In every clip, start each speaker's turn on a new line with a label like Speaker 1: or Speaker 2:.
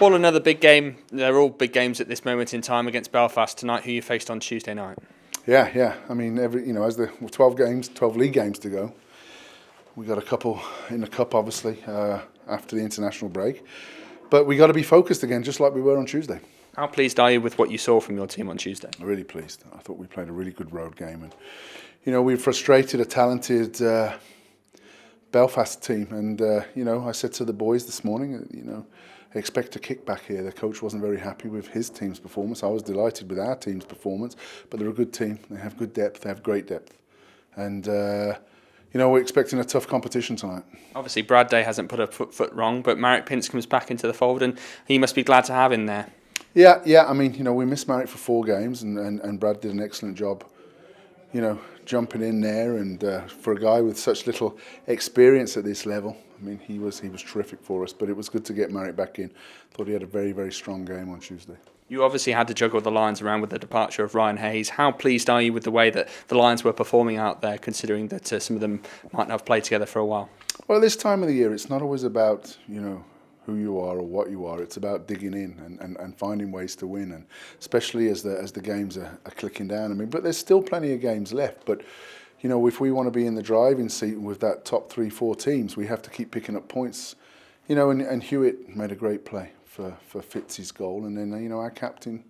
Speaker 1: Well, another big game. They're all big games at this moment in time against Belfast tonight, who you faced on Tuesday night.
Speaker 2: Yeah. I mean, as the 12 league games to go, we got a couple in the cup, obviously, after the international break. But we got to be focused again, just like we were on Tuesday.
Speaker 1: How pleased are you with what you saw from your team on Tuesday?
Speaker 2: Really pleased. I thought we played a really good road game, and we frustrated a talented Belfast team. And I said to the boys this morning, expect a kickback here. The coach wasn't very happy with his team's performance. I was delighted with our team's performance, but they're a good team. They have good depth. They have great depth, and we're expecting a tough competition tonight.
Speaker 1: Obviously, Brad Day hasn't put a foot wrong, but Marek Pince comes back into the fold, and he must be glad to have him there.
Speaker 2: Yeah. I mean, we missed Marek for 4 games, and Brad did an excellent job, jumping in there. And for a guy with such little experience at this level, I mean, he was terrific for us. But it was good to get Marek back in. Thought he had a very, very strong game on Tuesday.
Speaker 1: You obviously had to juggle the Lions around with the departure of Ryan Hayes. How pleased are you with the way that the Lions were performing out there, considering that some of them might not have played together for a while?
Speaker 2: Well, this time of the year, it's not always about, who you are or what you are. It's about digging in and finding ways to win, and especially as the games are clicking down. I mean, but there's still plenty of games left. But if we want to be in the driving seat with that top 3-4 teams, we have to keep picking up points. And Hewitt made a great play for Fitz's goal, and then our captain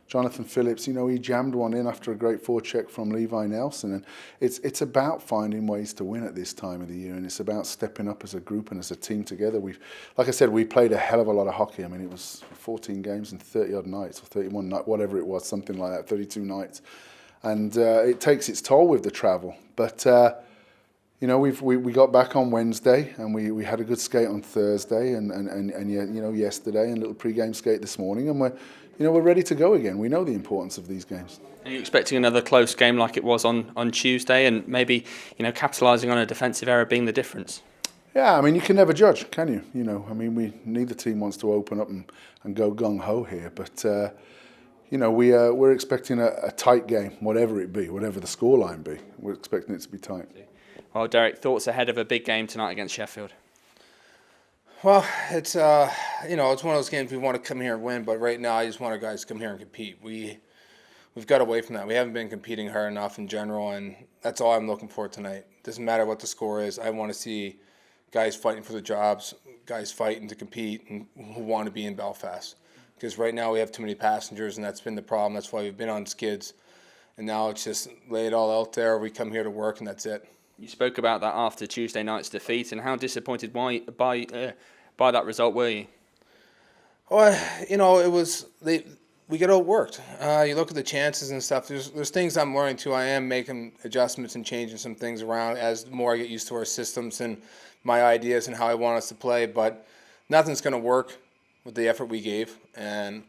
Speaker 2: Jonathan Phillips, he jammed one in after a great forecheck from Levi Nelson. And it's about finding ways to win at this time of the year, and it's about stepping up as a group and as a team together. Like I said, we played a hell of a lot of hockey. I mean, it was 14 games and 30-odd nights, or 31 nights, whatever it was, something like that, 32 nights. And it takes its toll with the travel. But, we got back on Wednesday, and we had a good skate on Thursday and yesterday, and a little pre-game skate this morning, and we're ready to go again. We know the importance of these games.
Speaker 1: Are you expecting another close game like it was on Tuesday, and maybe capitalising on a defensive error being the difference?
Speaker 2: Yeah, I mean, you can never judge, can you? I mean, neither team wants to open up and go gung-ho here, but we're expecting a tight game, whatever it be, whatever the scoreline be. We're expecting it to be tight.
Speaker 1: Well, Derek, thoughts ahead of a big game tonight against Sheffield?
Speaker 3: Well, it's it's one of those games we want to come here and win, but right now I just want our guys to come here and compete. We've got away from that. We haven't been competing hard enough in general, and that's all I'm looking for tonight. Doesn't matter what the score is. I want to see guys fighting for the jobs, guys fighting to compete, and who want to be in Belfast. Because right now we have too many passengers, and that's been the problem. That's why we've been on skids, and now it's just lay it all out there. We come here to work, and that's it.
Speaker 1: You spoke about that after Tuesday night's defeat, and how disappointed by that result were you?
Speaker 3: Well, it was we get outworked. You look at the chances and stuff. There's things I'm learning too. I am making adjustments and changing some things around as the more I get used to our systems and my ideas and how I want us to play. But nothing's going to work with the effort we gave. And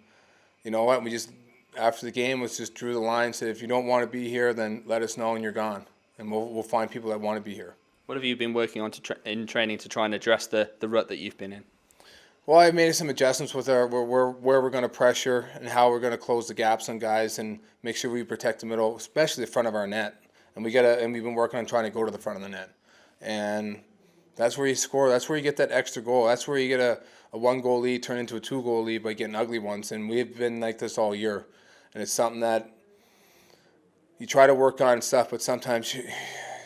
Speaker 3: you know what? We just after the game was just drew the line. Said if you don't want to be here, then let us know and you're gone. And we'll find people that want to be here.
Speaker 1: What have you been working on in training to try and address the rut that you've been in?
Speaker 3: Well, I've made some adjustments with where we're going to pressure and how we're going to close the gaps on guys and make sure we protect the middle, especially the front of our net. And we've been working on trying to go to the front of the net. And that's where you score. That's where you get that extra goal. That's where you get a 1-goal lead turn into a 2-goal lead by getting ugly ones. And we've been like this all year. And it's something that you try to work on and stuff, but sometimes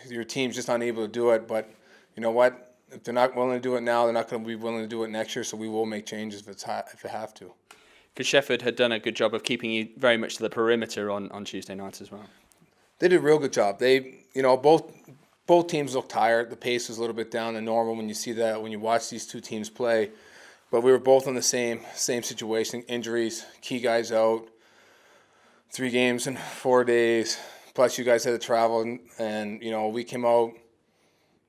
Speaker 3: your team's just unable to do it. But you know what? If they're not willing to do it now, they're not going to be willing to do it next year. So we will make changes if it have to.
Speaker 1: Because Sheffield had done a good job of keeping you very much to the perimeter on Tuesday nights as well.
Speaker 3: They did a real good job. They, both teams looked tired. The pace was a little bit down than normal when you see that when you watch these two teams play. But we were both in the same situation. Injuries, key guys out. 3 games in 4 days, plus you guys had to travel, and we came out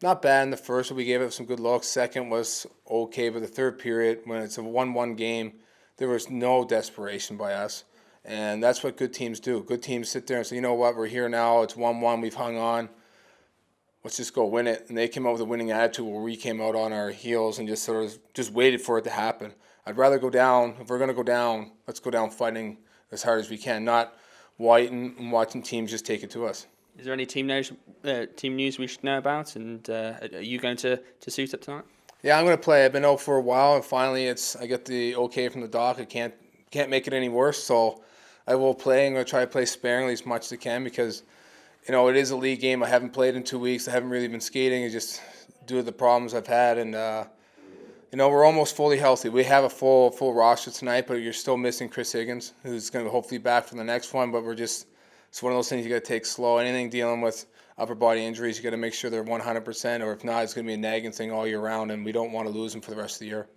Speaker 3: not bad in the first, but we gave it some good looks. Second was okay, but the third period, when it's a 1-1 game, there was no desperation by us, and that's what good teams do. Good teams sit there and say, you know what, we're here now, it's 1-1, we've hung on, let's just go win it. And they came out with a winning attitude where we came out on our heels and just sort of just waited for it to happen. I'd rather go down, if we're going to go down, let's go down fighting as hard as we can, not whiting and watching teams just take it to us.
Speaker 1: Is there any team news we should know about? And are you going to suit up tonight?
Speaker 3: Yeah, I'm going to play. I've been out for a while, and finally I get the okay from the doc. I can't make it any worse, so I will play. I'm going to try to play sparingly as much as I can because, it is a league game. I haven't played in 2 weeks. I haven't really been skating. It's just due to the problems I've had, and we're almost fully healthy. We have a full roster tonight, but you're still missing Chris Higgins, who's going to be hopefully back for the next one. But it's one of those things you got to take slow. Anything dealing with upper body injuries, you got to make sure they're 100%, or if not, it's going to be a nagging thing all year round, and we don't want to lose them for the rest of the year.